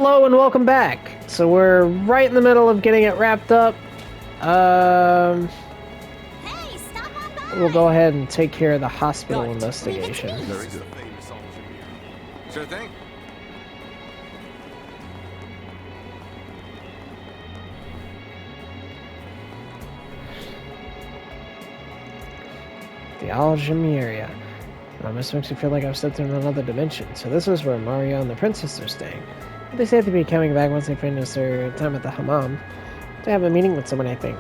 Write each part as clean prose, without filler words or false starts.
Hello and welcome back. So we're right in the middle of getting it wrapped up. Hey, stop on by. We'll go ahead and take care of the hospital Good. investigation. Leave it to me. Very good. Famous officer here. Sure thing. The algae area. This makes me feel like I've stepped into another dimension. So this is where Mario and the princess are staying. They say to be coming back once they finish their time at the hammam. To have a meeting with someone, I think.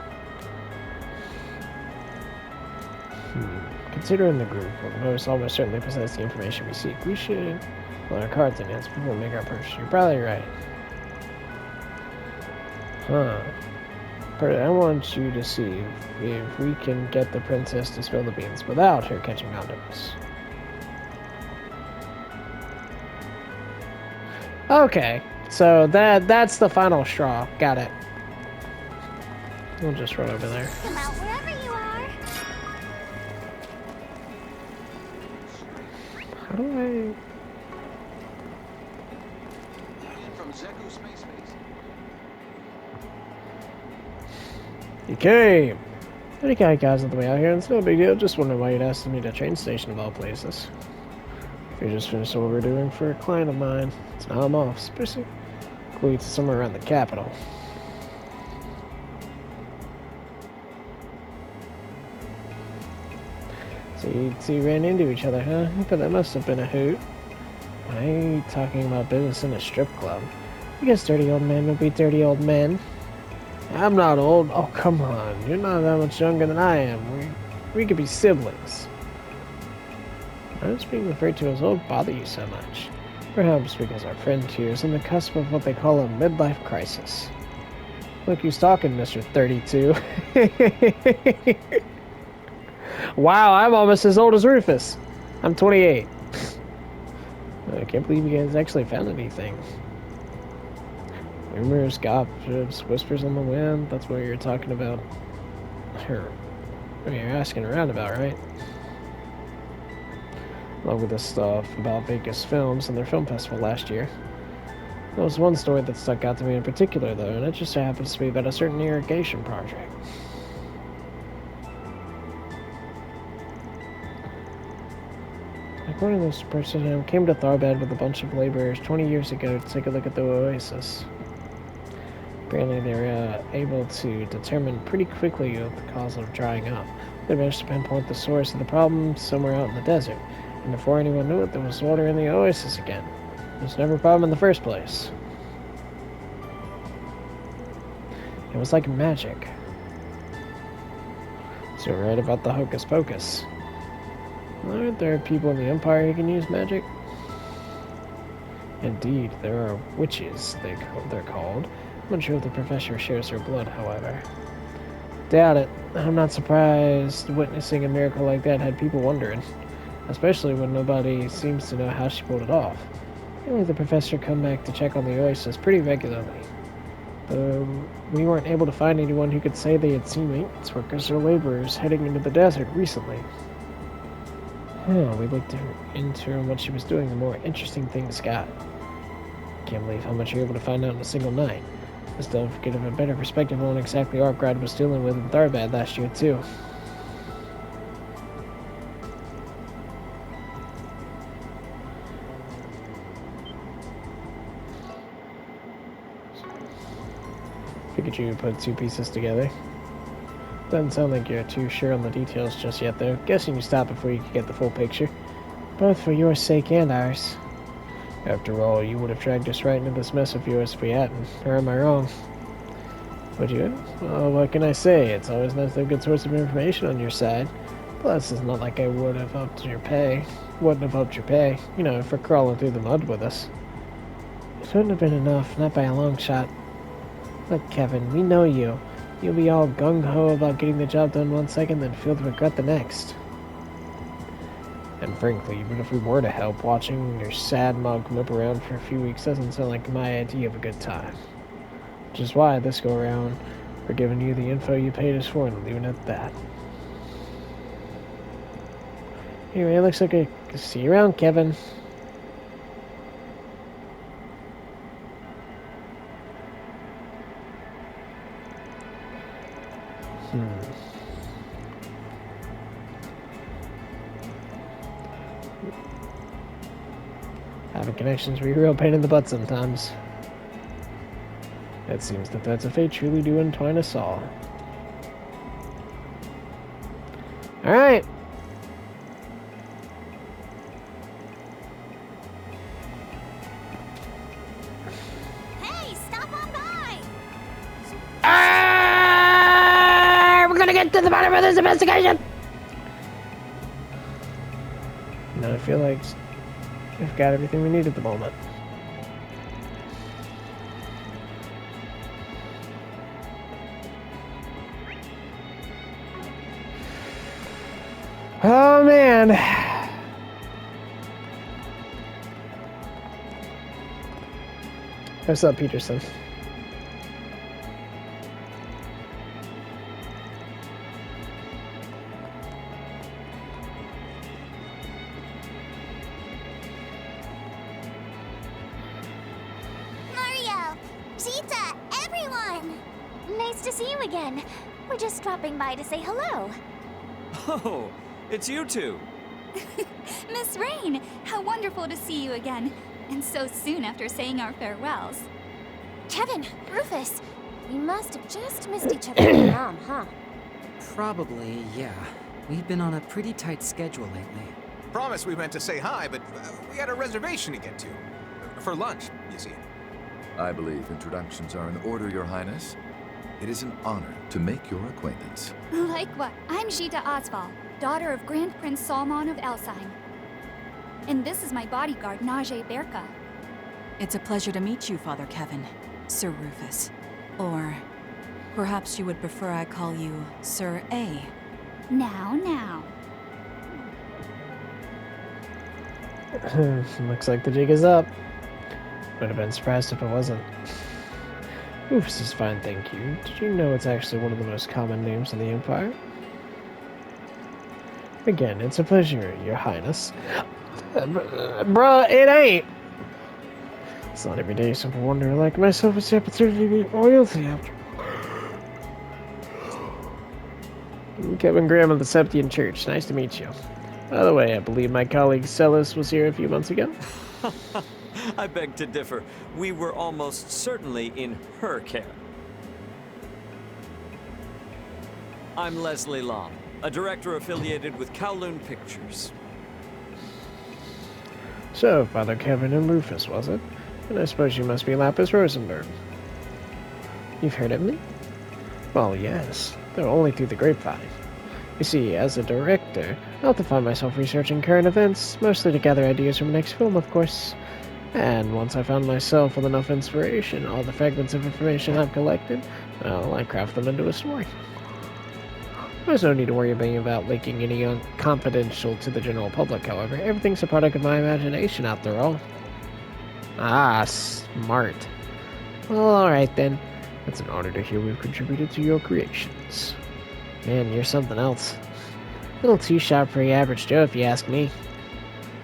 Considering the group will most almost certainly possess the information we seek, we should hold our cards in hands before we make our purchase. You're probably right. Huh. But I want you to see if we can get the princess to spill the beans without her catching on to us. Okay, so that's the final straw. Got it. We'll just run over there. Come out wherever you are. How do From Zeku Space Base. I... Okay. Any kind of guys on the way out here, it's no big deal. Just wondering why you'd ask to meet at a train station of all places. We just finished what we're doing for a client of mine. So now I'm off, specifically to somewhere around the capital. So you two ran into each other, huh? But that must have been a hoot. Why are you talking about business in a strip club? I guess dirty old men will be dirty old men. I'm not old. Oh, come on. You're not that much younger than I am. We could be siblings. Why does being referred to as old bother you so much? Perhaps because our friend here is on the cusp of what they call a midlife crisis. Look who's talking, Mr. 32. Wow, I'm almost as old as Rufus. I'm 28. I can't believe you guys actually found anything. Rumors, gossips, whispers on the wind. That's what you're talking about. Her. I mean, you're asking around about, right? Along with this stuff about Vegas Films and their film festival last year. There was one story that stuck out to me in particular, though, and it just so happens to be about a certain irrigation project. According to this person, who came to Tharbad with a bunch of laborers 20 years ago to take a look at the oasis. Apparently, they were able to determine pretty quickly the cause of drying up. They managed to pinpoint the source of the problem somewhere out in the desert, and before anyone knew it, there was water in the oasis again. There was never a problem in the first place. It was like magic. So you're right about the hocus pocus. Aren't there people in the Empire who can use magic? Indeed, there are witches, they're called. I'm not sure if the professor shares her blood, however. Doubt it. I'm not surprised witnessing a miracle like that had people wondering. Especially when nobody seems to know how she pulled it off. Apparently the professor come back to check on the oasis pretty regularly. We weren't able to find anyone who could say they had seen maintenance workers or laborers heading into the desert recently. We looked into what she was doing, the more interesting things got. Can't believe how much you're able to find out in a single night. This stuff could have a better perspective on what exactly Arkrad was dealing with in Tharbad last year, too. Figured you would put two pieces together. Doesn't sound like you're too sure on the details just yet, though. Guessing you stopped before you could get the full picture. Both for your sake and ours. After all, you would have dragged us right into this mess of yours if we hadn't. Or am I wrong? Would you? Well, what can I say? It's always nice to have a good source of information on your side. Plus, it's not like I would have upped your pay. Wouldn't have upped your pay, you know, for crawling through the mud with us. It wouldn't have been enough, not by a long shot. Look, Kevin, we know you. You'll be all gung-ho about getting the job done one second, then feel the regret the next. And frankly, even if we were to help, watching your sad mug mope around for a few weeks doesn't sound like my idea of a good time. Which is why this go-around, we're giving you the info you paid us for and leaving it at that. Anyway, it looks like I see you around, Kevin. Having connections be a real pain in the butt sometimes. It seems that that's a fate truly do entwine us all. Alright. Hey, stop on by! We're gonna get to the bottom of this investigation! Now I feel like we've got everything we need at the moment. Oh man! What's up, Peterson? Mario! Cheetah! Everyone! Nice to see you again. We're just dropping by to say hello. Oh, it's you two. Miss Rain, how wonderful to see you again. And so soon after saying our farewells. Kevin, Rufus, we must have just missed each other with Mom, huh? Probably, yeah. We've been on a pretty tight schedule lately. Promise we meant to say hi, but we had a reservation to get to. For lunch, you see. I believe introductions are in order, Your Highness. It is an honor to make your acquaintance. Like what? I'm Jita Osval, daughter of Grand Prince Salman of Elsheim. And this is my bodyguard, Najee Berka. It's a pleasure to meet you, Father Kevin, Sir Rufus. Or perhaps you would prefer I call you Sir A. Now. Looks like the jig is up. Would have been surprised if it wasn't. Rufus is fine, thank you. Did you know it's actually one of the most common names in the Empire? Again, it's a pleasure, Your Highness. Bruh, it ain't! It's not every day some wonder like myself is the opportunity to meet royalty after. Kevin Graham of the Septian Church. Nice to meet you. By the way, I believe my colleague Celis was here a few months ago. I beg to differ. We were almost certainly in her care. I'm Leslie Long, a director affiliated with Kowloon Pictures. So, Father Kevin and Rufus, was it? And I suppose you must be Lapis Rosenberg. You've heard of me? Well, yes, though only through the grapevine. You see, as a director, I often find myself researching current events, mostly to gather ideas from the next film, of course. And once I found myself with enough inspiration, all the fragments of information I've collected, well, I craft them into a story. There's no need to worry about leaking any confidential to the general public, however. Everything's a product of my imagination, after all. Ah, smart. Well, alright then. It's an honor to hear we've contributed to your creations. Man, you're something else. A little too sharp for your average Joe, if you ask me.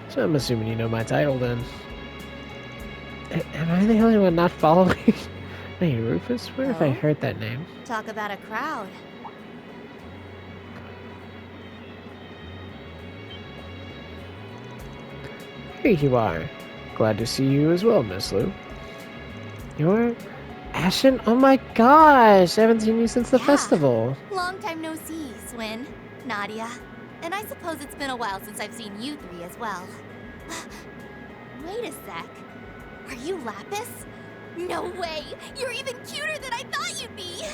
So I'm assuming you know my title, then. Am I the only one not following? Hey, Rufus, where have I heard that name? Talk about a crowd. Here you are. Glad to see you as well, Miss Lou. You're Ashen? Oh my gosh! I haven't seen you since the festival. Long time no see, Swin. Nadia. And I suppose it's been a while since I've seen you three as well. Wait a sec. Are you Lapis? No way! You're even cuter than I thought you'd be!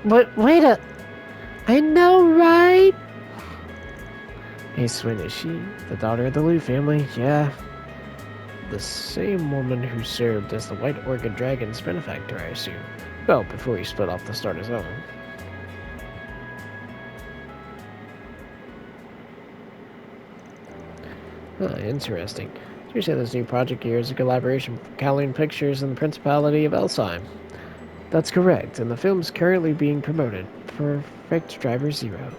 But wait a... I know, right? Hey, Swin, is she the daughter of the Liu family? Yeah. The same woman who served as the White Orchid Dragon's benefactor, I assume. Well, before he split off to start his own. Interesting. So you say this new project here is a collaboration with Kowloon Pictures and the Principality of Elsheim. That's correct, and the film's currently being promoted. Perfect Driver Zero.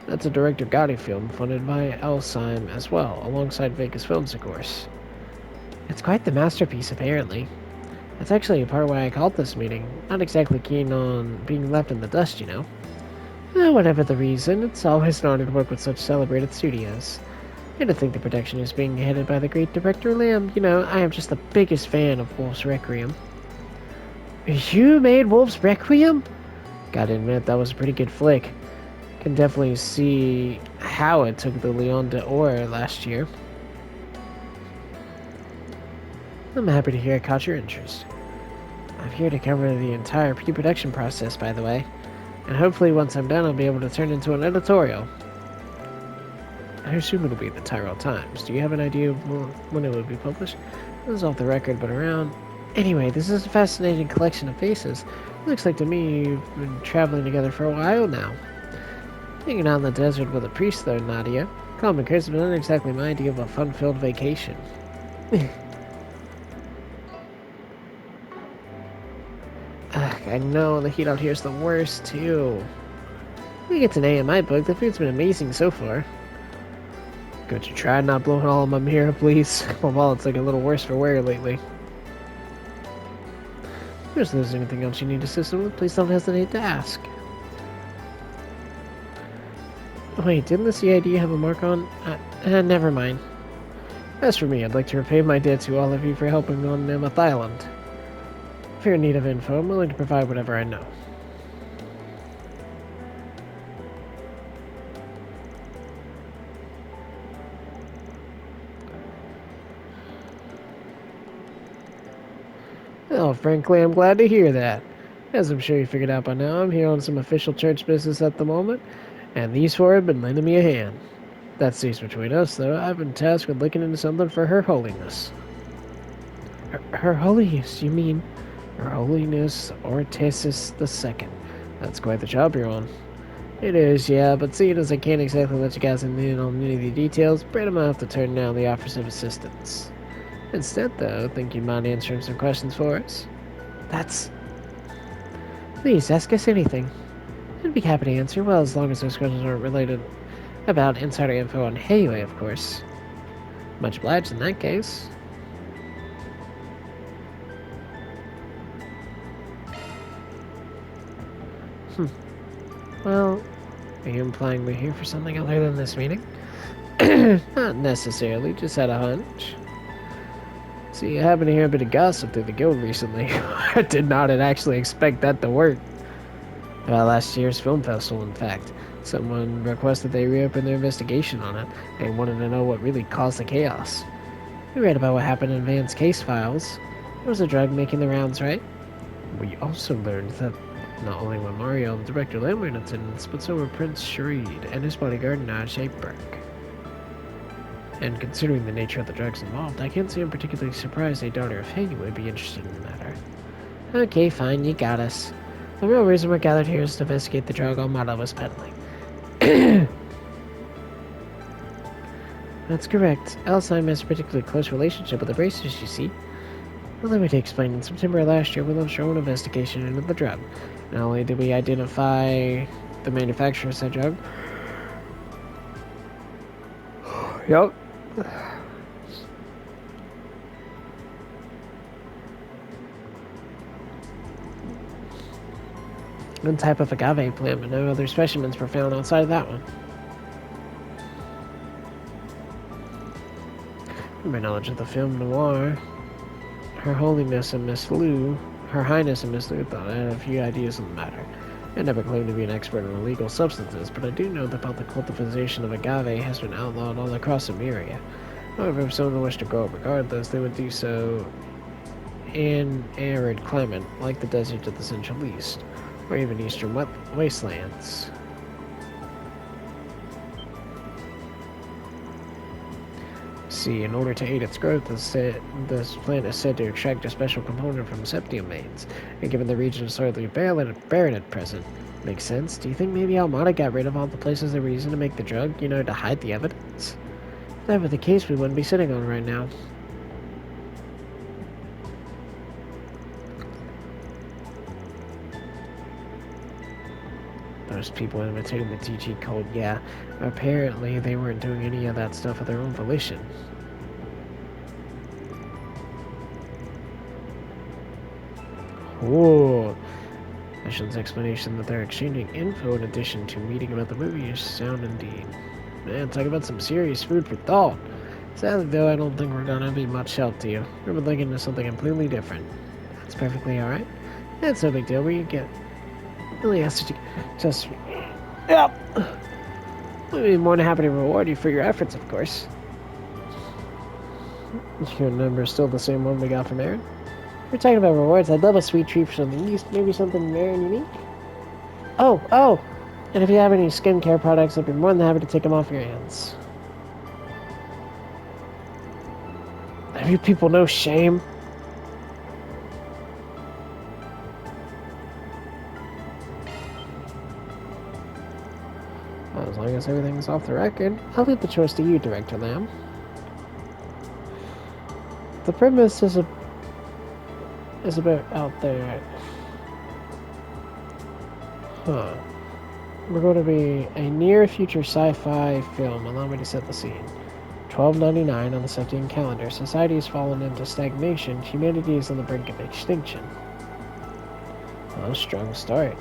That's a Director Gotti film funded by Elsheim as well, alongside Vegas Films, of course. It's quite the masterpiece, apparently. That's actually a part why I called this meeting. Not exactly keen on being left in the dust, you know. Whatever the reason, it's always an honor to work with such celebrated studios. And to think the production is being headed by the great director Lamb. You know, I am just the biggest fan of Wolf's Requiem. You made Wolf's Requiem? Gotta admit, that was a pretty good flick. Can definitely see how it took the Leon d'Or last year. I'm happy to hear it caught your interest. I'm here to cover the entire pre-production process, by the way. And hopefully once I'm done, I'll be able to turn it into an editorial. I assume it'll be in the Tyrell Times. Do you have an idea of when it would be published? This is off the record, but around... Anyway, this is a fascinating collection of faces. Looks like to me you've been traveling together for a while now. Hanging out in the desert with a priest, though, Nadia. Common curse, but not exactly my idea of a fun-filled vacation. Ugh, I know, the heat out here is the worst, too. We get an A in my book. The food's been amazing so far. Could you try not blowing all of my mirror, please? My wallet's like a little worse for wear lately. If there's anything else you need assistance with, please don't hesitate to ask. Wait, didn't the CID have a mark on? Never mind. As for me, I'd like to repay my debt to all of you for helping on Mammoth Island. If you're in need of info, I'm willing to provide whatever I know. Oh, frankly, I'm glad to hear that. As I'm sure you figured out by now, I'm here on some official church business at the moment, and these four have been lending me a hand. That stays between us, though. I've been tasked with looking into something for Her Holiness. Her Holiness, you mean? Her Holiness Ortesis II. That's quite the job you're on. It is, yeah, but seeing as I can't exactly let you guys in on any of the details, Brad might have to turn down the offers of assistance. Instead, though, think you mind answering some questions for us? That's... Please, ask us anything. I'd be happy to answer, well, as long as those questions aren't related about insider info on Hayway, of course. Much obliged in that case. Well, are you implying we're here for something other than this meeting? Not necessarily, just had a hunch. See, I happened to hear a bit of gossip through the guild recently. I did not actually expect that to work. About last year's film festival, in fact. Someone requested they reopen their investigation on it, and wanted to know what really caused the chaos. We read about what happened in Van's case files. There was a drug making the rounds, right? We also learned that not only were Mario and Director Lamb in attendance, but so were Prince Sharid and his bodyguard Najee Burke. And considering the nature of the drugs involved, I can't say I'm particularly surprised a daughter of Hayway would be interested in the matter. Okay, fine, you got us. The real reason we're gathered here is to investigate the drug Almada was peddling. That's correct. Alzheimer has a particularly close relationship with the bracers, you see. Well, let me explain. In September last year, we launched our own investigation into the drug. Not only did we identify the manufacturer of said drug... Yup. One type of agave plant, but no other specimens were found outside of that one. From my knowledge of the film noir, Her Highness and Miss Lou thought I had a few ideas on the matter. I never claimed to be an expert on illegal substances, but I do know that the cultivation of agave has been outlawed all across Emeria. However, if someone wished to grow it regardless, they would do so in arid climate, like the deserts of the Central East, or even eastern wastelands. See, in order to aid its growth, this plant is said to extract a special component from septium veins, and given the region is slightly barren at present, makes sense. Do you think maybe Almada got rid of all the places they were using to make the drug, you know, to hide the evidence? If that were the case, we wouldn't be sitting on it right now. Those people imitating the TG code, yeah. Apparently, they weren't doing any of that stuff of their own volition. Ooh. Ashton's explanation that they're exchanging info in addition to meeting about the movie is sound indeed. Man, talk about some serious food for thought. Sadly, though, I don't think we're gonna be much help to you. We've been looking into something completely different. That's perfectly alright. It's no big deal. We get really has to just. Yep. We'd be more than happy to reward you for your efforts, of course. Your number's still the same one we got from Aaron? We're talking about rewards. I'd love a sweet treat for something. Maybe something rare and unique? Oh! And if you have any skincare products, I'd be more than happy to take them off your hands. Have you people no shame? Well, as long as everything's off the record, I'll leave the choice to you, Director Lamb. The premise is a bit out there. Huh. We're going to be a near-future sci-fi film. Allow me to set the scene. 1299 on the Septian calendar. Society has fallen into stagnation. Humanity is on the brink of extinction. Oh, strong start.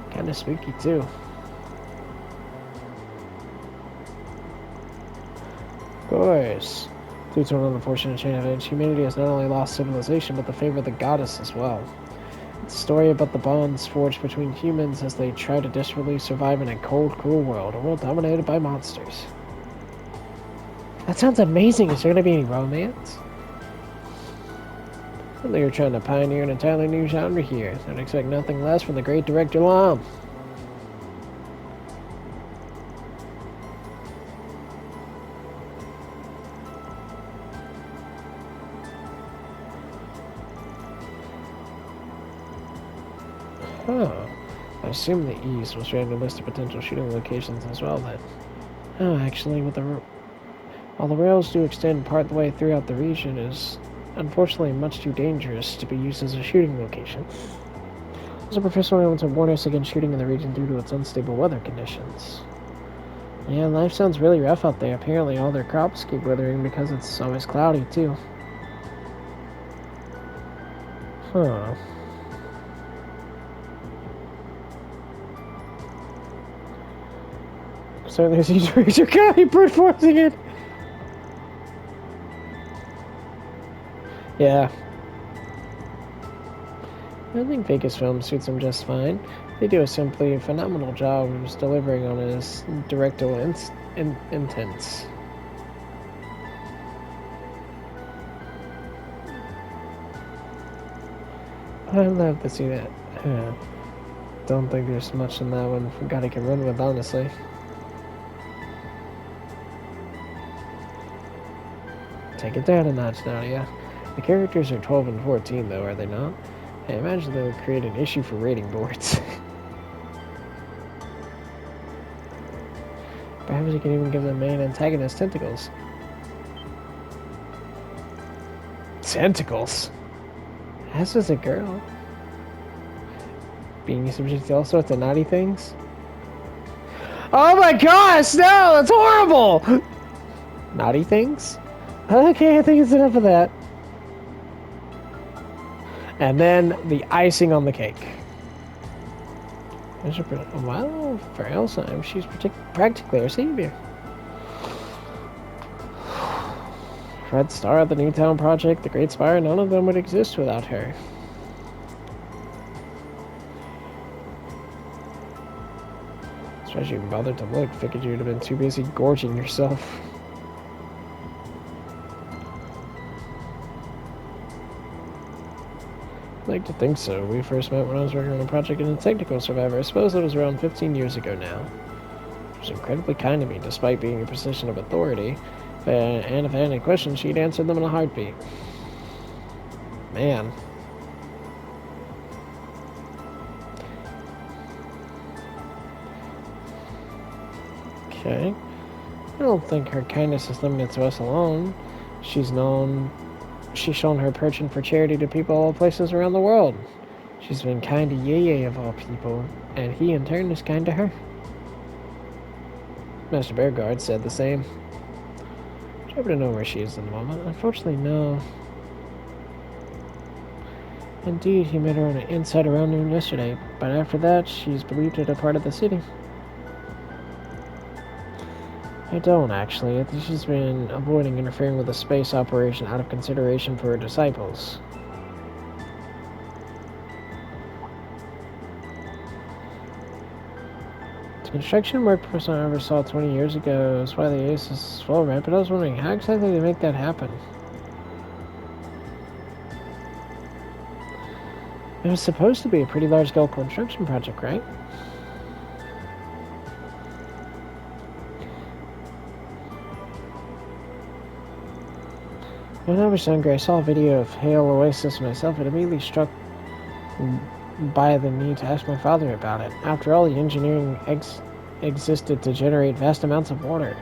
Kinda spooky, too. Of course. Due to an unfortunate chain of events, humanity has not only lost civilization, but the favor of the goddess as well. It's a story about the bonds forged between humans as they try to desperately survive in a cold, cruel world, a world dominated by monsters. That sounds amazing. Is there going to be any romance? I think you're trying to pioneer an entirely new genre here. I'd expect nothing less from the great director Lam. Oh, I assume the East was trying to list of potential shooting locations as well then. Oh, actually, while the rails do extend part the way throughout the region, it is unfortunately much too dangerous to be used as a shooting location. There's a professor wants to warn us against shooting in the region due to its unstable weather conditions. Yeah, life sounds really rough out there. Apparently all their crops keep withering because it's always cloudy, too. Huh. So there's each Razor County brute forcing it. Yeah. I think Vegas film suits him just fine. They do a simply phenomenal job of just delivering on his directorial intents. I'd love to see that. Don't think there's much in that one Gotti can run with, honestly. Take it down a notch, Nadia. The characters are 12 and 14, though, are they not? I imagine they would create an issue for rating boards. Perhaps you can even give the main antagonist tentacles. Tentacles? As was a girl. Being subject to all sorts of naughty things? Oh my gosh, no! That's horrible! Naughty things? Okay, I think it's enough of that. And then the icing on the cake. Well, for Elsa, she's practically our savior. Fred Starr of the Newtown Project, the Great Spire, none of them would exist without her. Especially even bothered to look, figured you'd have been too busy gorging yourself. I'd like to think so. We first met when I was working on a project in a technical survivor. I suppose it was around 15 years ago now. She was incredibly kind to me, despite being in a position of authority. And if I had any questions, she'd answer them in a heartbeat. Man. Okay. I don't think her kindness is limited to us alone. She's shown her penchant for charity to people of all places around the world. She's been kind to Yeye of all people, and he in turn is kind to her. Master Bearguard said the same. Do you happen to know where she is in the moment? Unfortunately, no. Indeed, he met her on inside around noon yesterday, but after that, she's believed to have departed the city. I don't, actually. I think she's been avoiding interfering with the space operation out of consideration for her disciples. The construction work person I ever saw 20 years ago is why the Ace is full of, but I was wondering, how exactly they make that happen? It was supposed to be a pretty large-scale construction project, right? When I was younger, I saw a video of Hale Oasis myself and immediately struck by the need to ask my father about it. After all, the engineering existed to generate vast amounts of water.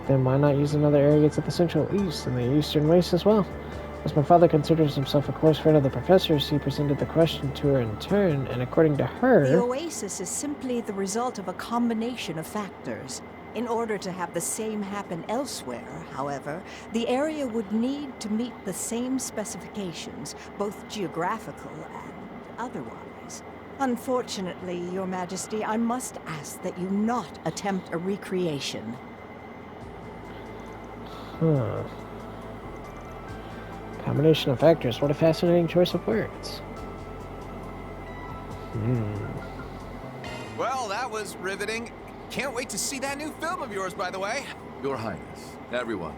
Then why not use another area to the Central East and the Eastern Waste as well? As my father considers himself a close friend of the professor's, he presented the question to her in turn, and according to her... The oasis is simply the result of a combination of factors. In order to have the same happen elsewhere, however, the area would need to meet the same specifications, both geographical and otherwise. Unfortunately, Your Majesty, I must ask that you not attempt a recreation. Huh. Combination of factors. What a fascinating choice of words. Well, that was riveting. Can't wait to see that new film of yours, by the way. Your Highness, everyone,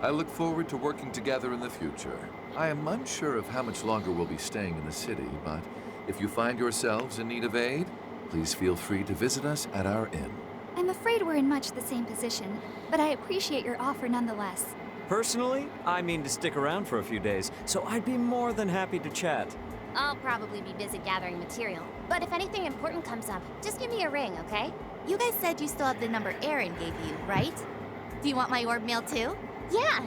I look forward to working together in the future. I am unsure of how much longer we'll be staying in the city, but if you find yourselves in need of aid, please feel free to visit us at our inn. I'm afraid we're in much the same position, but I appreciate your offer nonetheless. Personally, I mean to stick around for a few days, so I'd be more than happy to chat. I'll probably be busy gathering material, but if anything important comes up, just give me a ring, okay? You guys said you still have the number Aaron gave you, right? Do you want my orb mail too? Yeah.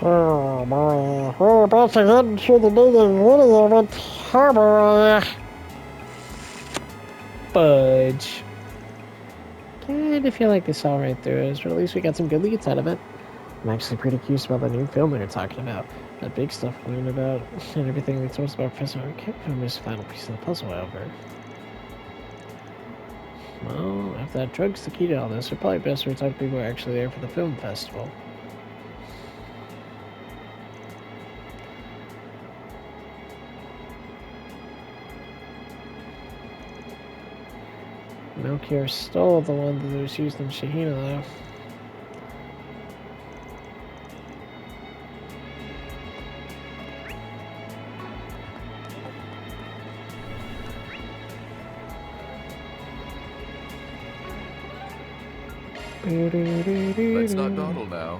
Oh boy, we're about to head into the digging video with Harbor. Fudge. Kinda feel like they saw right through us, but at least we got some good leads out of it. I'm actually pretty curious about the new film they're talking about. That big stuff we learned about, and everything they told us about Professor. I can't find this final piece of the puzzle, however. Well, if that drug's the key to all this, it's probably best we talk to people who are actually there for the film festival. Melchior stole the one that was used in Shahina, though. Let's not dawdle now.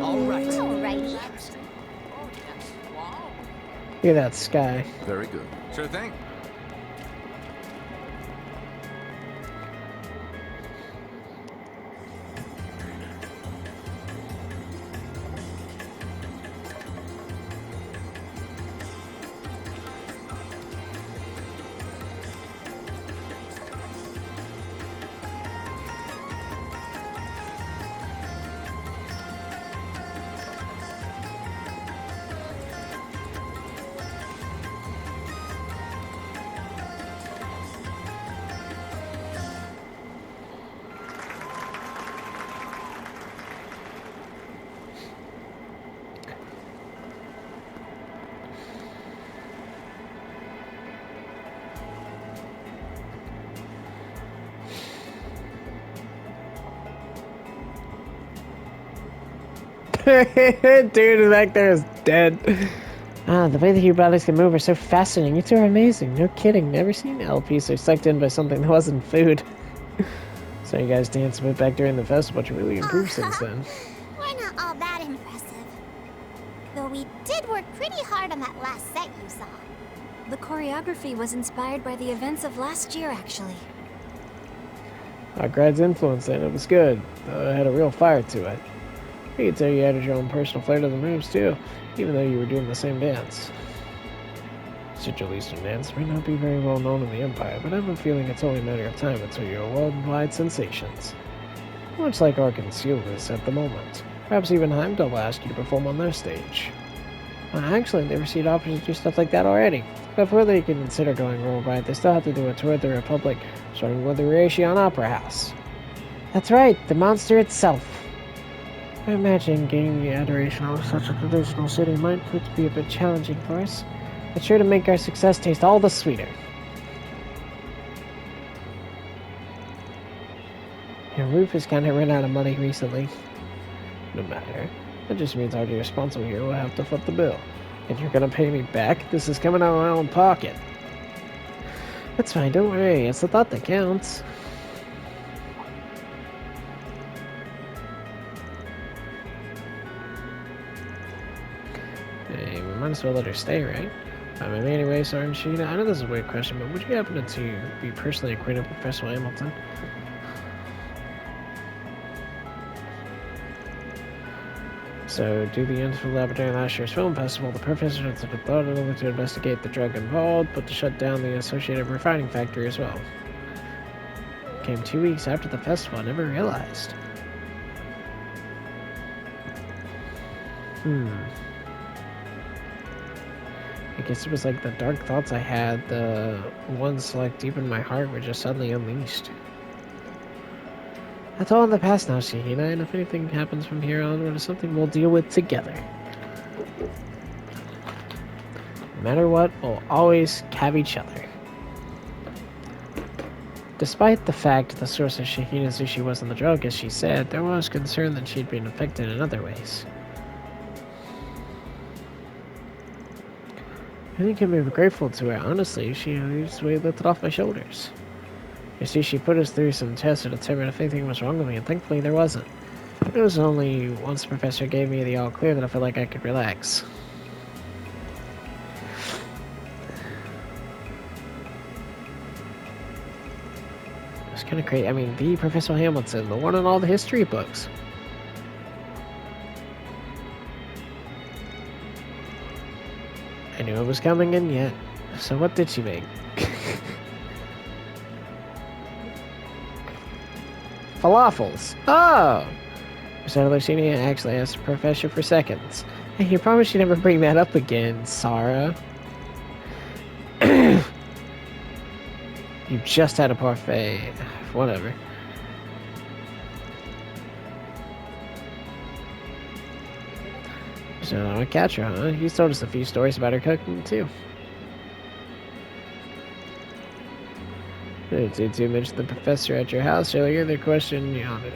Alrighty. Look at that sky. Very good. Sure thing. Dude back there is dead. Ah, the way the human bodies can move are so fascinating. You two are amazing. No kidding. Never seen LP so sucked in by something that wasn't food. So you guys danced a bit back during the festival, but you really improved since then. We're not all that impressive. Though we did work pretty hard on that last set you saw. The choreography was inspired by the events of last year, actually. Grad's influence in it was good. It had a real fire to it. I could tell you added your own personal flair to the moves too, even though you were doing the same dance. Central Eastern dance may not be very well known in the Empire, but I have a feeling it's only a matter of time until you're worldwide sensations. Much like our concealers at the moment. Perhaps even Heimdall will ask you to perform on their stage. Actually, they've received offers to do stuff like that already. Before they can consider going worldwide, they still have to do a tour of the Republic, starting with the Rhaetian Opera House. That's right, the monster itself. I imagine gaining the adoration of such a traditional city might prove to be a bit challenging for us. It's sure to make our success taste all the sweeter. Yeah, Rufus kind of ran out of money recently. No matter. That just means our dear sponsor here will have to foot the bill. And you're gonna pay me back? This is coming out of my own pocket. That's fine, don't worry. It's the thought that counts. Hey, we might as well let her stay, right? Anyway, Sergeant Sheena, I know this is a weird question, but would you happen to be personally acquainted with Professor Hamilton? So, due to the incident laboratory last year's film festival, the professor took a thought only to investigate the drug involved, but to shut down the associated refining factory as well. Came 2 weeks after the festival, I never realized. I guess it was like the dark thoughts I had, the ones like deep in my heart were just suddenly unleashed. That's all in the past now, Shihina, and if anything happens from here onward, it's something we'll deal with together. No matter what, we'll always have each other. Despite the fact the source of Shihina's issue wasn't the drug, as she said, there was concern that she'd been affected in other ways. I think I'm very grateful to her, honestly. She just lifted off my shoulders. You see, she put us through some tests to determine if anything was wrong with me, and thankfully there wasn't. It was only once the professor gave me the all-clear that I felt like I could relax. It was kind of crazy. I mean, the Professor Hamilton, the one in all the history books. I knew it was coming in yet. So what did she make? Falafels. Oh! Mr. Lucini actually asked the professor for seconds. Hey, you promised you'd never bring that up again, Sarah. You just had a parfait. Whatever. So I'm a catcher, huh? He's told us a few stories about her cooking, too. Did you mention the professor at your house earlier? The question you on it.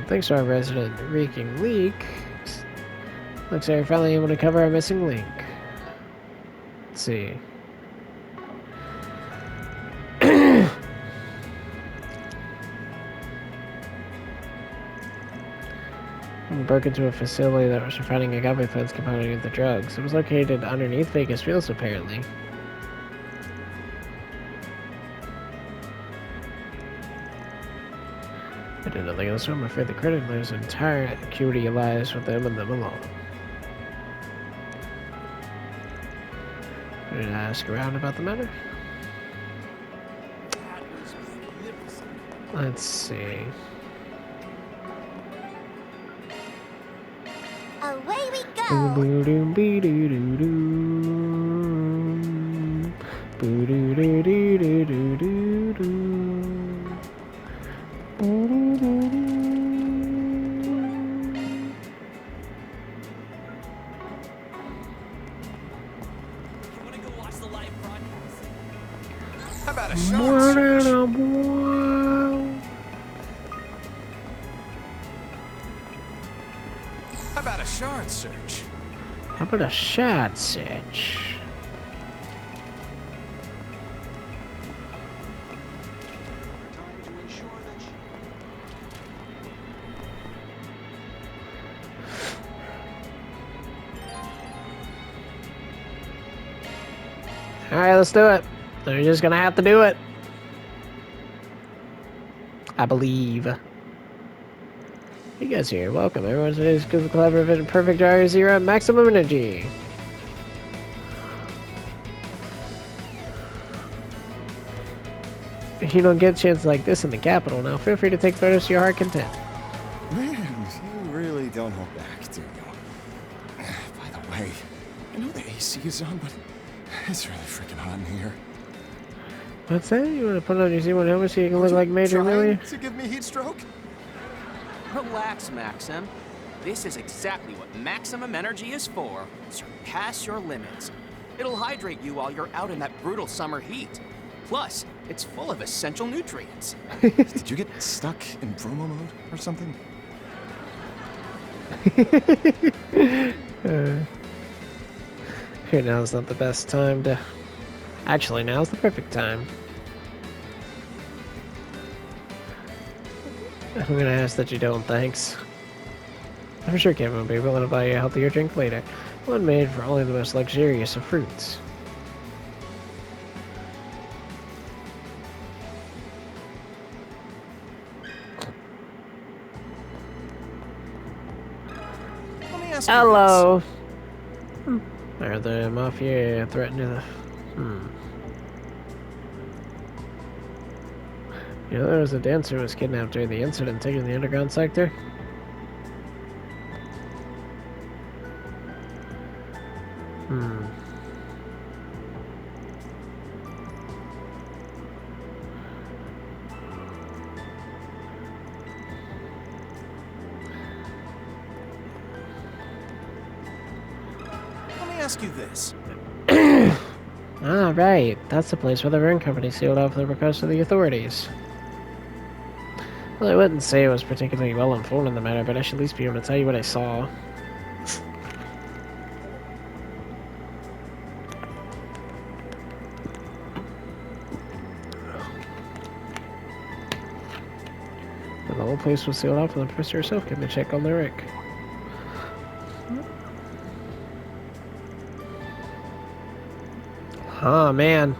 Thanks to our resident reeking leak. Looks like we're finally able to cover our missing link. Let's see. We broke into a facility that was refining agave plants compounding the drugs. It was located underneath Vegas Fields, apparently. I did nothing else, so I'm afraid the creditor's entire acuity lies with them and them alone. Did I ask around about the matter? Let's see. Away we go! How about a shard search? How about a shard search? How about a shard search? Alright, let's do it. They're just gonna have to do it. I believe. You guys here, welcome. Everyone today's good, collaborative, and perfect hour 0 at maximum energy. If you don't get a chance like this in the capital now, feel free to take photos to your heart content. Man, you really don't hold back, do you? By the way, I know the AC is on, but it's really freaking hot in here. What's that? You want to put on your Z1 helmet so you can look like Major Amelia? To give me heat stroke? Relax, Maxim. This is exactly what maximum energy is for. Surpass your limits. It'll hydrate you while you're out in that brutal summer heat. Plus, it's full of essential nutrients. Did you get stuck in promo mode or something? Here, now's not the best time to... Actually, now's the perfect time. I'm gonna ask that you don't, thanks. I'm sure Kevin will be willing to buy you a healthier drink later. One made for only the most luxurious of fruits. Let me ask you Hello! Are the Mafia threatening the... You know, there was a dancer who was kidnapped during the incident taken to the underground sector? Let me ask you this. Ah, right. That's the place where the Rune Company sealed off the request of the authorities. Well, I wouldn't say I was particularly well informed in the matter, but I should at least be able to tell you what I saw. The whole place was sealed off, and the professor herself came to check on the wreck. Oh, man.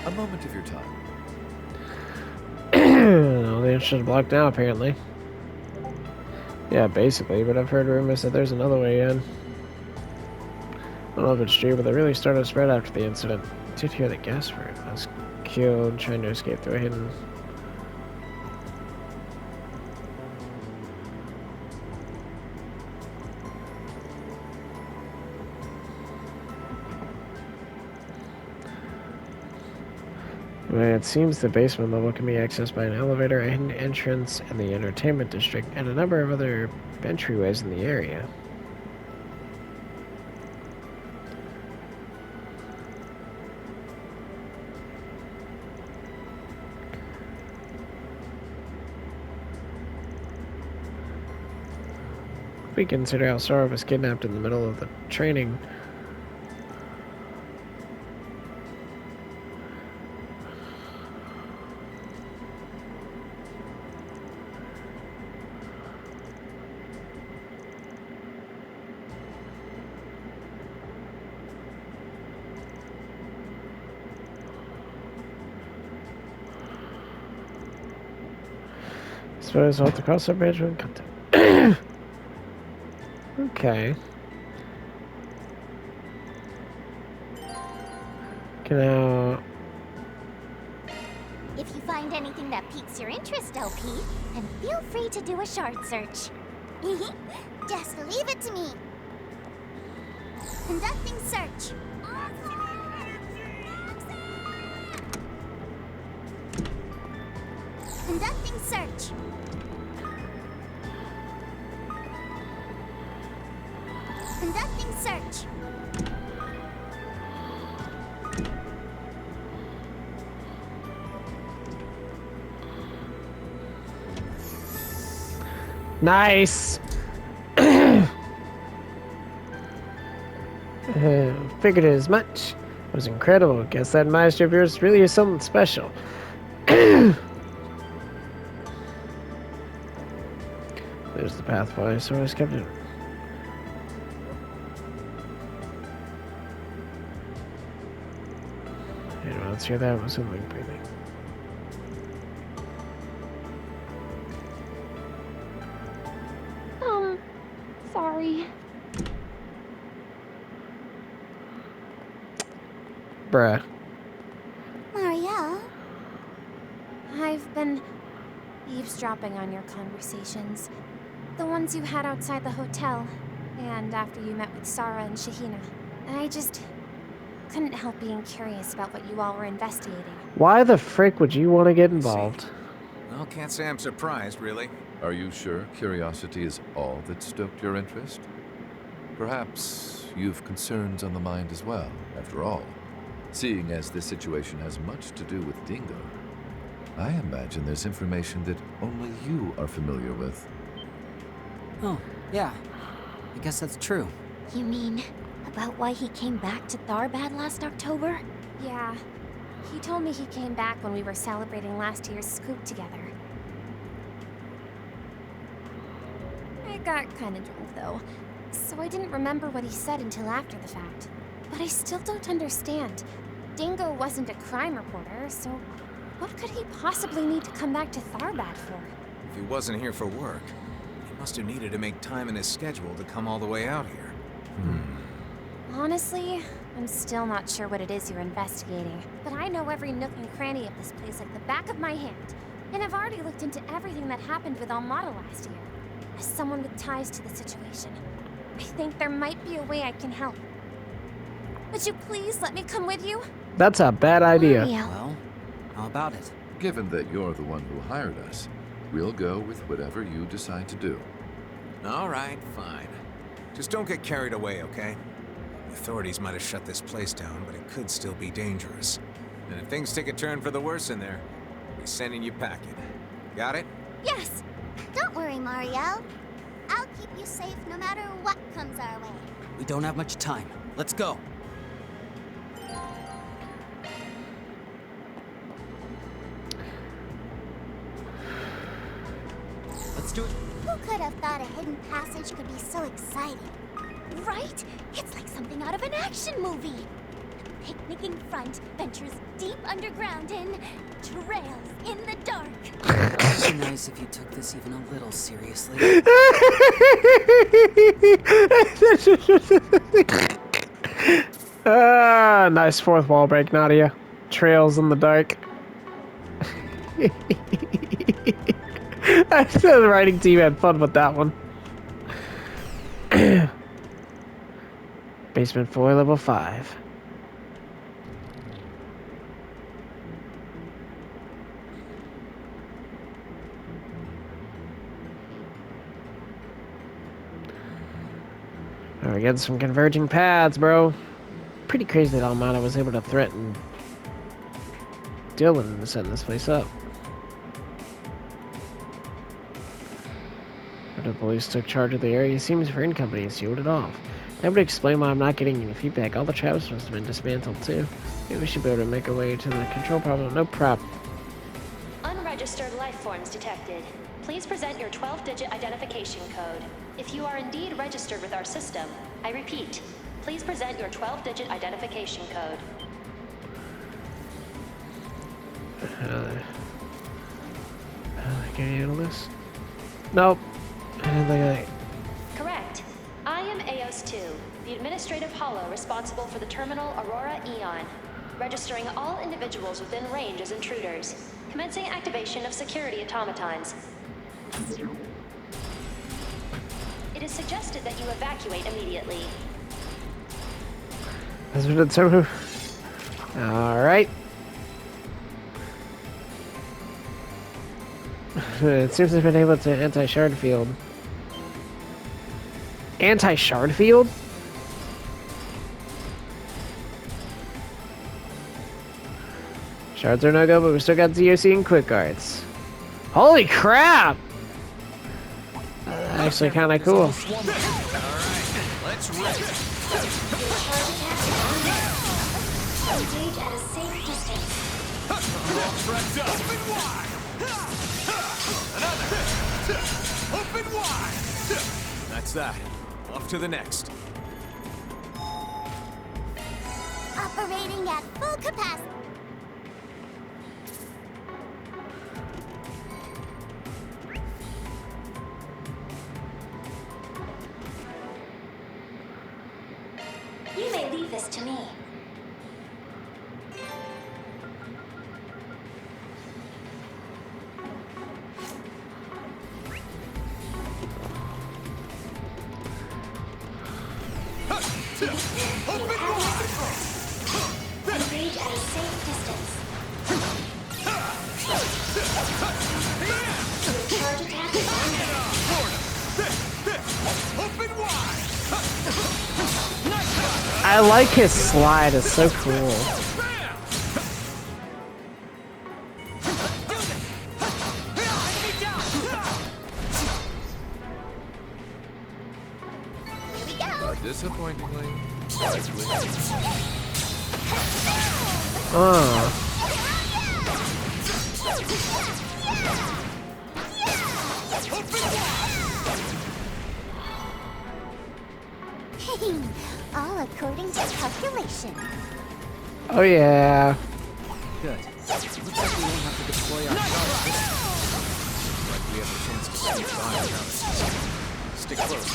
A moment of your time. Well, the entrance is blocked now, apparently. Yeah, basically, but I've heard rumors that there's another way in. I don't know if it's true, but they really started to spread after the incident. I did hear that Gasper was killed trying to escape through a hidden... Well, it seems the basement level can be accessed by an elevator, a hidden entrance, and the entertainment district, and a number of other entryways in the area. If we consider how Sora was kidnapped in the middle of the training... Suppose I'll have to cross the bridge when cut to... Okay. Can I... If you find anything that piques your interest, LP, then feel free to do a short search. Just leave it to me. Conducting search. Conducting search. Conducting search. Nice! Figured as much. It was incredible. Guess that master of yours really is something special. There's the pathway, so I just kept it. Anyway, let's hear that was something breathing. Sorry. Bruh. Marielle? I've been eavesdropping on your conversations. The ones you had outside the hotel, and after you met with Sarah and Shahina. I just couldn't help being curious about what you all were investigating. Why the frick would you want to get involved? Well, can't say I'm surprised, really. Are you sure curiosity is all that stoked your interest? Perhaps you've concerns on the mind as well, after all. Seeing as this situation has much to do with Dingo, I imagine there's information that only you are familiar with. Oh, yeah. I guess that's true. You mean about why he came back to Tharbad last October? Yeah. He told me he came back when we were celebrating last year's scoop together. I got kinda drunk, though, so I didn't remember what he said until after the fact. But I still don't understand. Dingo wasn't a crime reporter, so what could he possibly need to come back to Tharbad for? If he wasn't here for work, he must have needed to make time in his schedule to come all the way out here. Honestly, I'm still not sure what it is you're investigating, but I know every nook and cranny of this place like the back of my hand, and I've already looked into everything that happened with Almada last year. As someone with ties to the situation, I think there might be a way I can help. Would you please let me come with you? That's a bad idea. Well, how about it? Given that you're the one who hired us, we'll go with whatever you decide to do. All right, fine. Just don't get carried away, okay? The authorities might have shut this place down, but it could still be dangerous. And if things take a turn for the worse in there, we'll be sending you packing. Got it? Yes! Don't worry, Marielle. I'll keep you safe no matter what comes our way. We don't have much time. Let's go. Let's do it. Who could have thought a hidden passage could be so exciting? Right? It's like something out of an action movie. A picnicking front ventures deep underground in trails in the dark. It'd be nice if you took this even a little seriously. Nice fourth wall break, Nadia. Trails in the dark. I said the writing team had fun with that one. Basement floor, level 5. We're getting some converging paths, bro. Pretty crazy that Almada was able to threaten Dylan into setting this place up. The police took charge of the area. It seems for company and sealed it off. That would explain why I'm not getting any feedback. All the traps must have been dismantled too. Maybe we should be able to make our way to the control problem. No problem. Unregistered life forms detected. Please present your 12-digit identification code. If you are indeed registered with our system, I repeat, please present your 12-digit identification code. Can you handle this? Nope. I didn't think I... Correct. I am AOS-2, the administrative hollow responsible for the terminal Aurora Eon, registering all individuals within range as intruders, commencing activation of security automatons. It is suggested that you evacuate immediately. That's what it's over. Alright. It seems they've been able to anti-shard field. Anti-shard field? Shards are no go, but we still got ZOC and quick arts. Holy crap! Actually kind of cool. Let's rip. Engage at a safe distance. All prepped up. Open wide. Another. Open wide. That's that. Off to the next. Operating at full capacity. You may leave this to me. Engage at a safe distance. Your charge attack is on. Open wide. I like his slide, it's so cool. Disappointingly. All according to calculation. Oh yeah. Good. Looks like we won't have to deploy our charge this time. Like we have a chance to sneak by without us. Stick close.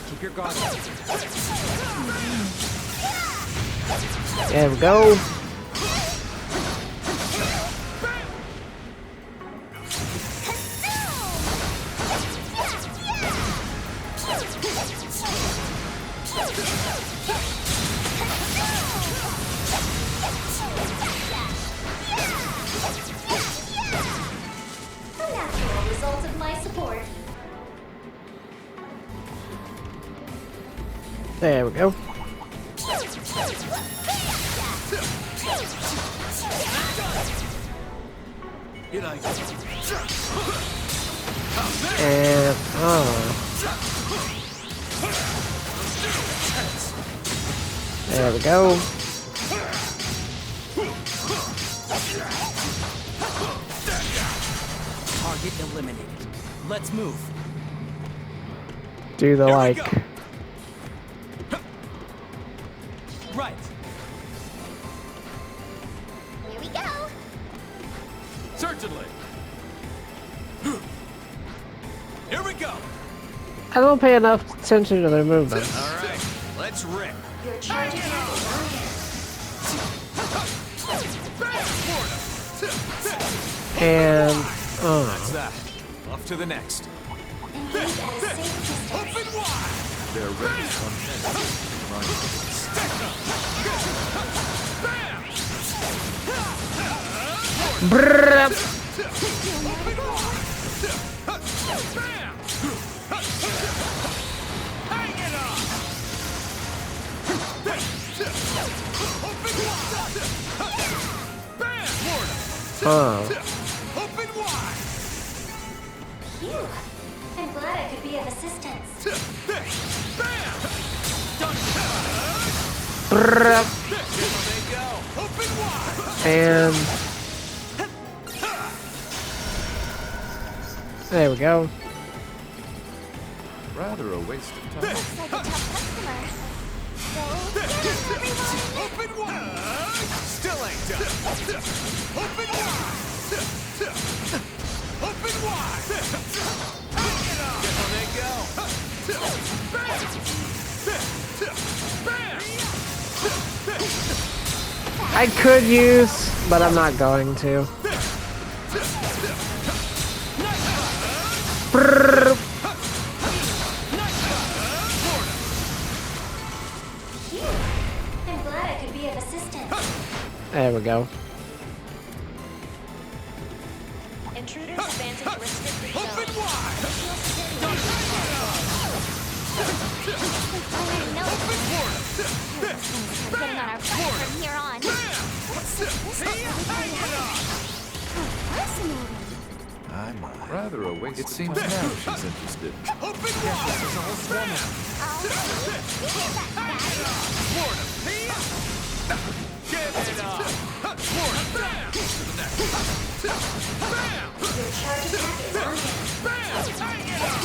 Keep your guard up. There we go. A natural result of my support. There we go. And there we go. Target eliminated. Let's move. Do the like. Right. Here we go. Certainly. Here we go. I don't pay enough attention to their movements. All right, let's rip. Your charge attack is on hit. And That's that. Off to the next. Engage at a safe distance. Open wide. They're ready on brrrr. Open wide. Phew. I'm glad I could be of assistance. Brrrr. And there we go. Rather a waste of time. Looks like a tough customer. Go get him, everyone! Open wide. Still ain't done. Open wide. Open wide. Get on, they go. I could use, but I'm not going to. Brrrr. I'm glad I could be of assistance. There we go. Intruders advancing to restricted zone. Open wide. I know we're getting on our feet from here on. What's this? Fascinating. Rather a waste of time. It seems now she's interested. Open wide! Give it up! Bam! To the next. Bam! Your charge attack is on hit. Bam! Hang it up!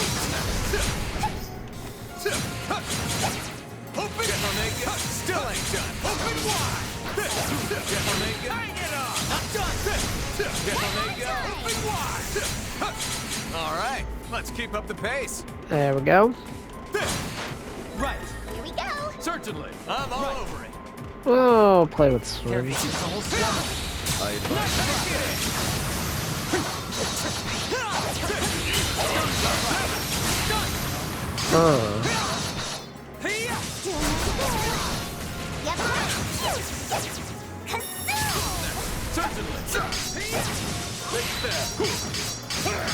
Open! Get Omega! Still ain't done! Open wide! Get Omega! Hang it up! Not done! Get Omega! Open wide! All right, let's keep up the pace. There we go. Right. Here we go. Certainly. I'm all over it. Oh, play with swords. I advise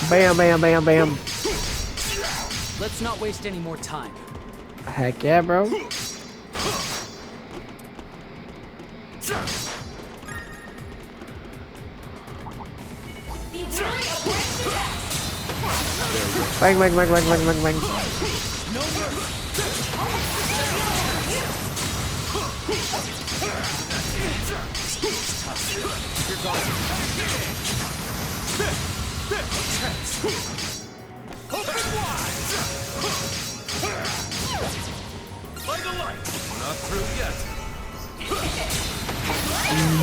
Bam, bam, bam, bam. Let's not waste any more time. Heck yeah, bro. Bang, bang, bang, bang, bang, bang, bang. Open wide! By the light! Not through yet.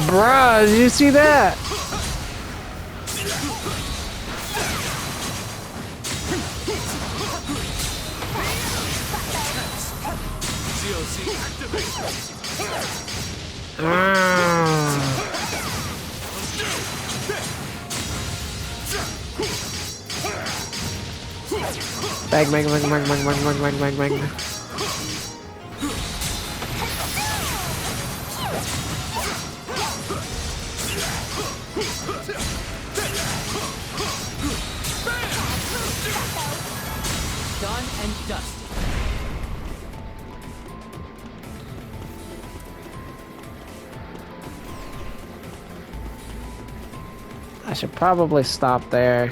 Bruh, did you see that? COC activate! Bang, bang, bang, bang, bang, bang, bang, bang, bang, bang. Done and dusted. I should probably stop there.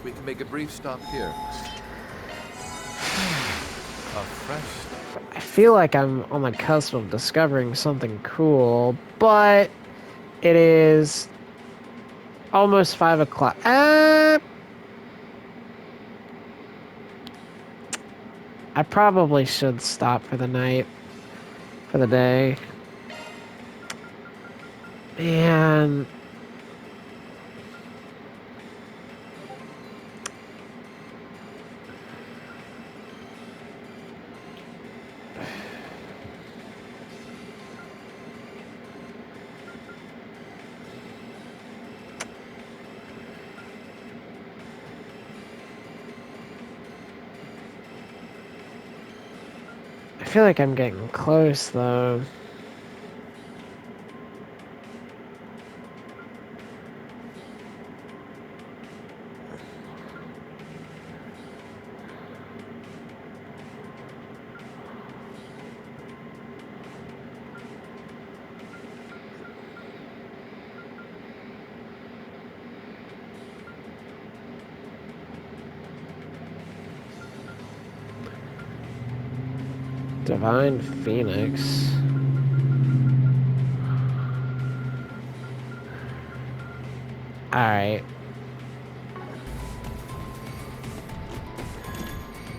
we can make a brief stop here. A fresh start. I feel like I'm on the cusp of discovering something cool, but it is almost 5 o'clock. I probably should stop for the night, for the day. Man. I feel like I'm getting close, though. Divine Phoenix. Alright.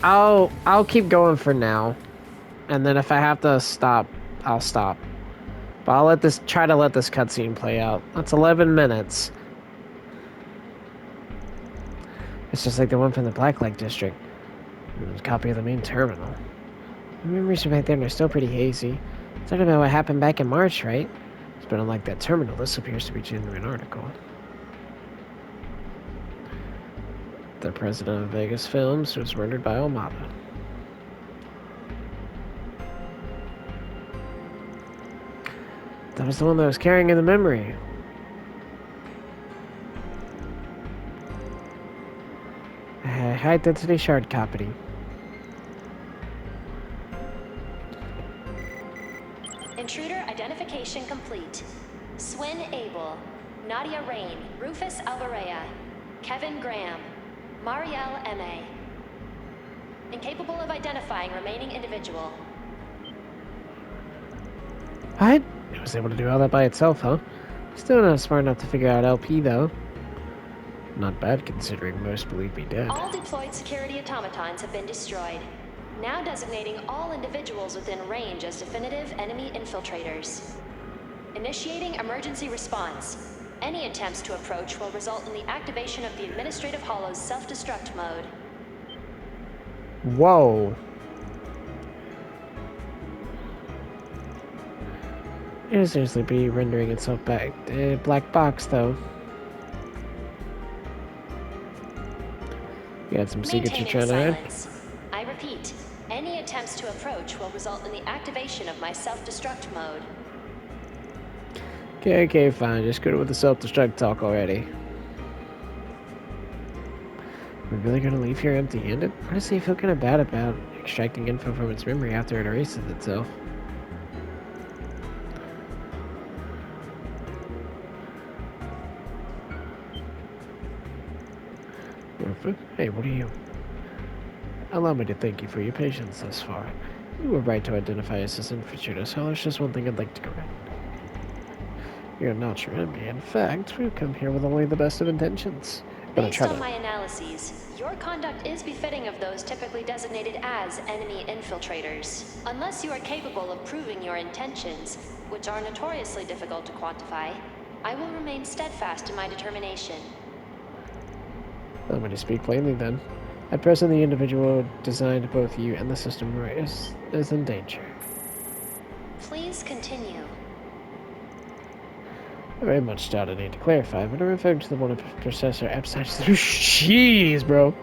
I'll keep going for now. And then if I have to stop, I'll stop. But I'll try to let this cutscene play out. That's 11 minutes. It's just like the one from the Blacklight District. There's a copy of the main terminal. The memories from back then are still pretty hazy. It's talking about what happened back in March, right? It's been unlike that terminal. This appears to be a genuine article. The president of Vegas Films was murdered by Almada. That was the one that was carrying in the memory. High density shard copy. Intruder identification complete. Swin Abel, Nadia Rain, Rufus Alvarez, Kevin Graham, Marielle M.A. Incapable of identifying remaining individual. What? It was able to do all that by itself, huh? Still not smart enough to figure out LP, though. Not bad, considering most believe me dead. All deployed security automatons have been destroyed. Now designating all individuals within range as definitive enemy infiltrators. Initiating emergency response. Any attempts to approach will result in the activation of the Administrative Hollow's self-destruct mode. Whoa. It'll seriously be rendering itself back. Black box, though. You had some secrets you're trying to hide? I repeat, any attempts to approach will result in the activation of my self-destruct mode. Okay, fine. Just go with the self-destruct talk already. We're really gonna leave here empty-handed? Honestly, I feel kind of bad about extracting info from its memory after it erases itself. Hey, what are you? Allow me to thank you for your patience thus far. You were right to identify us as infiltrators, so there's just one thing I'd like to correct. You're not your enemy. In fact, we've come here with only the best of intentions. Based on my analyses, your conduct is befitting of those typically designated as enemy infiltrators. Unless you are capable of proving your intentions, which are notoriously difficult to quantify, I will remain steadfast in my determination. Allow me to speak plainly then. At present, the individual designed both you and the system is in danger. Please continue. I very much doubt I need to clarify, but I refer to the one of Professor Epstein's. Jeez, bro.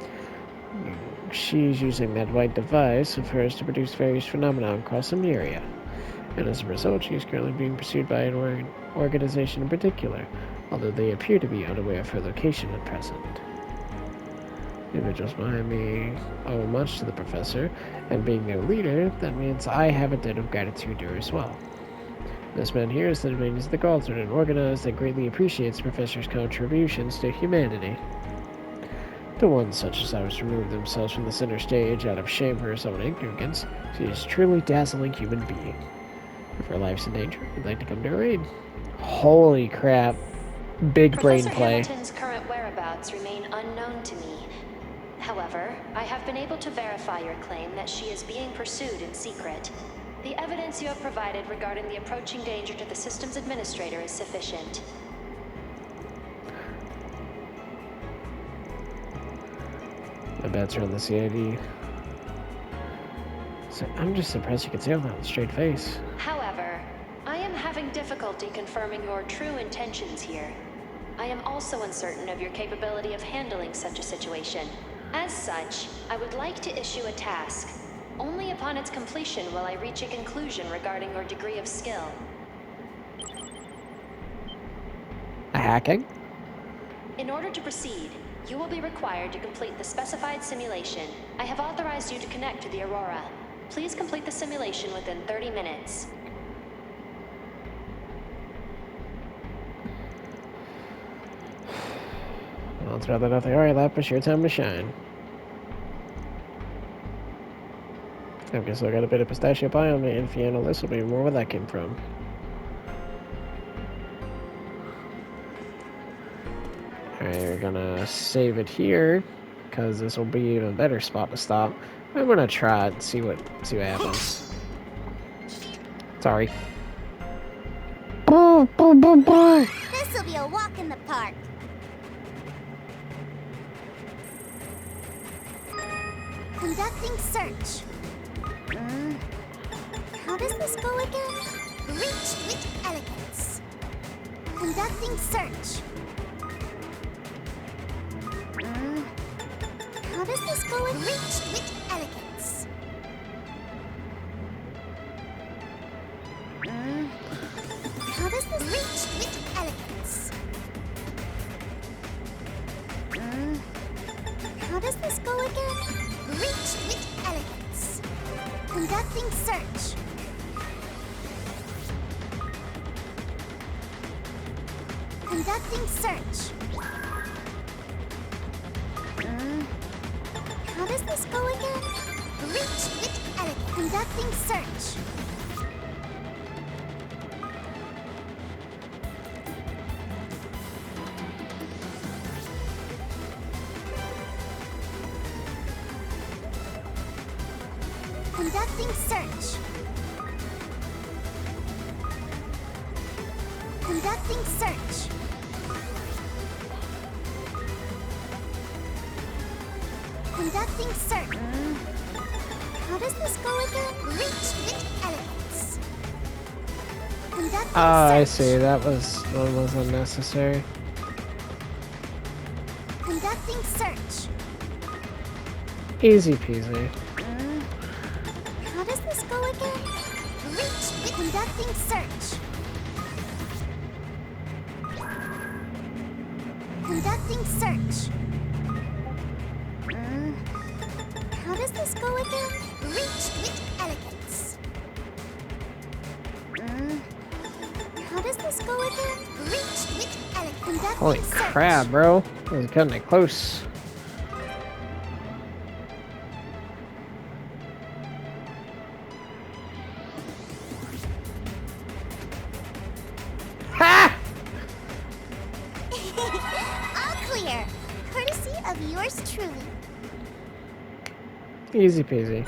She's using that white device of hers to produce various phenomena across some area. And as a result, she is currently being pursued by an organization in particular, although they appear to be unaware of her location at present. Individuals behind me owe much to the professor, and being their leader, that means I have a debt of gratitude to her as well. This man here is the domain of the Guardsman, an organized that greatly appreciates the professor's contributions to humanity. To one such as ours remove themselves from the center stage out of shame for his own ignorance, she is a truly dazzling human being. If her life's in danger, we'd like to come to her aid. Holy crap. Big brain play. Professor Hamilton's current whereabouts remain unknown to me. However, I have been able to verify your claim that she is being pursued in secret. The evidence you have provided regarding the approaching danger to the system's administrator is sufficient. My bets are on the CID. So I'm just surprised you could say all that with a straight face. However, I am having difficulty confirming your true intentions here. I am also uncertain of your capability of handling such a situation. As such, I would like to issue a task. Only upon its completion will I reach a conclusion regarding your degree of skill. Hacking? In order to proceed, you will be required to complete the specified simulation. I have authorized you to connect to the Aurora. Please complete the simulation within 30 minutes. Well, it's rather nothing. Alright, lap, it's your time to shine. I guess I got a bit of pistachio pie on me, and if you handle this, will be more where that came from. Alright, we're gonna save it here, because this will be an even better spot to stop. I'm gonna try it and see what happens. Sorry. This'll be a walk in the park. Conducting search. How does this go again? Reach with elegance. Conducting search. How does this go again? Reach with elegance. How does this reach with elegance? How does this go again? Reach with elegance. Conducting search. Conducting search. How does this go again? Reach with elegance. Conducting search. Conducting search. Conducting search. Conducting search. How does this go again? Reach with elegance. Conducting Ah, I search. see. That was unnecessary. Conducting search. Easy peasy. How does this go again? Reach with conducting search. Conducting search. How does this go again? Reach with elegance. How does this go again? Reach with elegance. Conducting Holy search. crap, bro. That was cutting it close. Ha! All clear. Courtesy of yours truly. Easy peasy.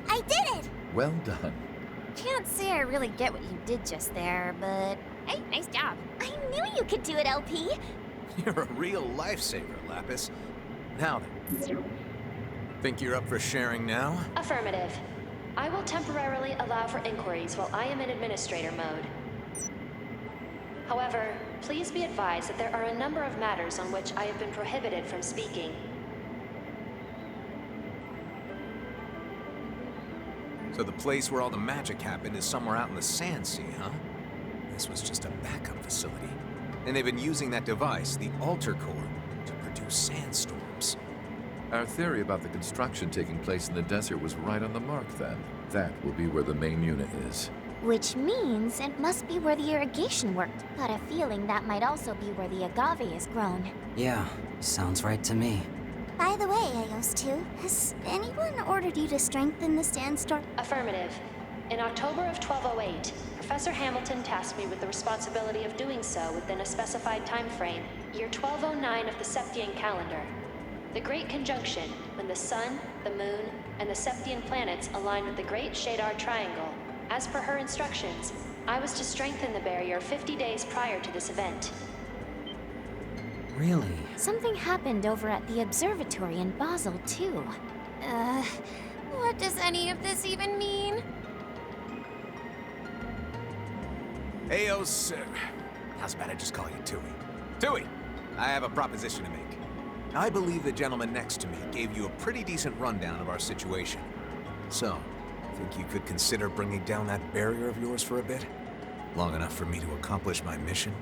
I did it! Well done. Can't say I really get what you did just there, but hey, nice job. I knew you could do it, LP. You're a real lifesaver, Lapis. Now then. Think you're up for sharing now? Affirmative. I will temporarily allow for inquiries while I am in administrator mode. However, please be advised that there are a number of matters on which I have been prohibited from speaking. So the place where all the magic happened is somewhere out in the Sand Sea, huh? This was just a backup facility. And they've been using that device, the Alter Core, to produce sandstorms. Our theory about the construction taking place in the desert was right on the mark then. That will be where the main unit is. Which means it must be where the irrigation worked. Got a feeling that might also be where the agave is grown. Yeah, sounds right to me. By the way, Eos 2, has anyone ordered you to strengthen the sandstorm? Affirmative. In October of 1208, Professor Hamilton tasked me with the responsibility of doing so within a specified time frame, year 1209 of the Septian calendar. The Great Conjunction, when the Sun, the Moon, and the Septian planets align with the Great Shadar Triangle. As per her instructions, I was to strengthen the barrier 50 days prior to this event. Really? Something happened over at the observatory in Basel, too. What does any of this even mean? Eos, how's about I just call you Tui? Tui, I have a proposition to make. I believe the gentleman next to me gave you a pretty decent rundown of our situation. So, think you could consider bringing down that barrier of yours for a bit? Long enough for me to accomplish my mission?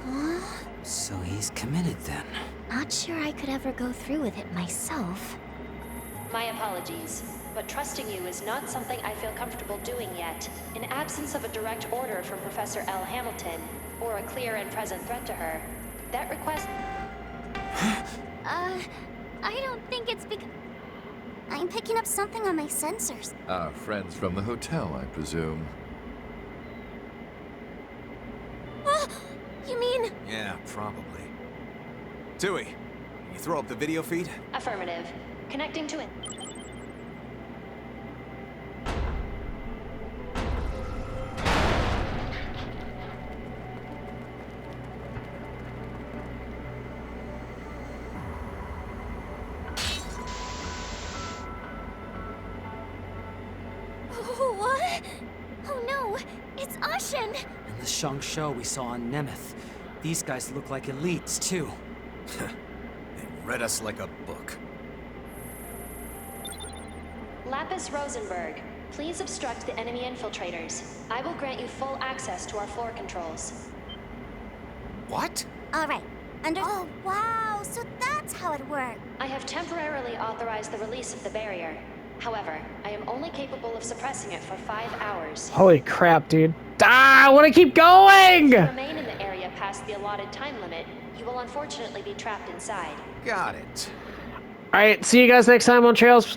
Huh? So he's committed then. Not sure I could ever go through with it myself. My apologies, but trusting you is not something I feel comfortable doing yet. In absence of a direct order from Professor L. Hamilton, or a clear and present threat to her, that request... I don't think it's because... I'm picking up something on my sensors. Our friends from the hotel, I presume. You mean... Yeah, probably. Tui, can you throw up the video feed? Affirmative. Connecting to it. What? Oh no, it's Ashen! And the Shangsho we saw on Nemeth. These guys look like elites, too. They read us like a book. Lapis Rosenberg, please obstruct the enemy infiltrators. I will grant you full access to our floor controls. What? Alright, Oh, wow, so that's how it worked. I have temporarily authorized the release of the barrier. However, I am only capable of suppressing it for 5 hours. Holy crap, dude. Ah, I want to keep going! If you remain in the area past the allotted time limit, you will unfortunately be trapped inside. Got it. Alright, see you guys next time on Trails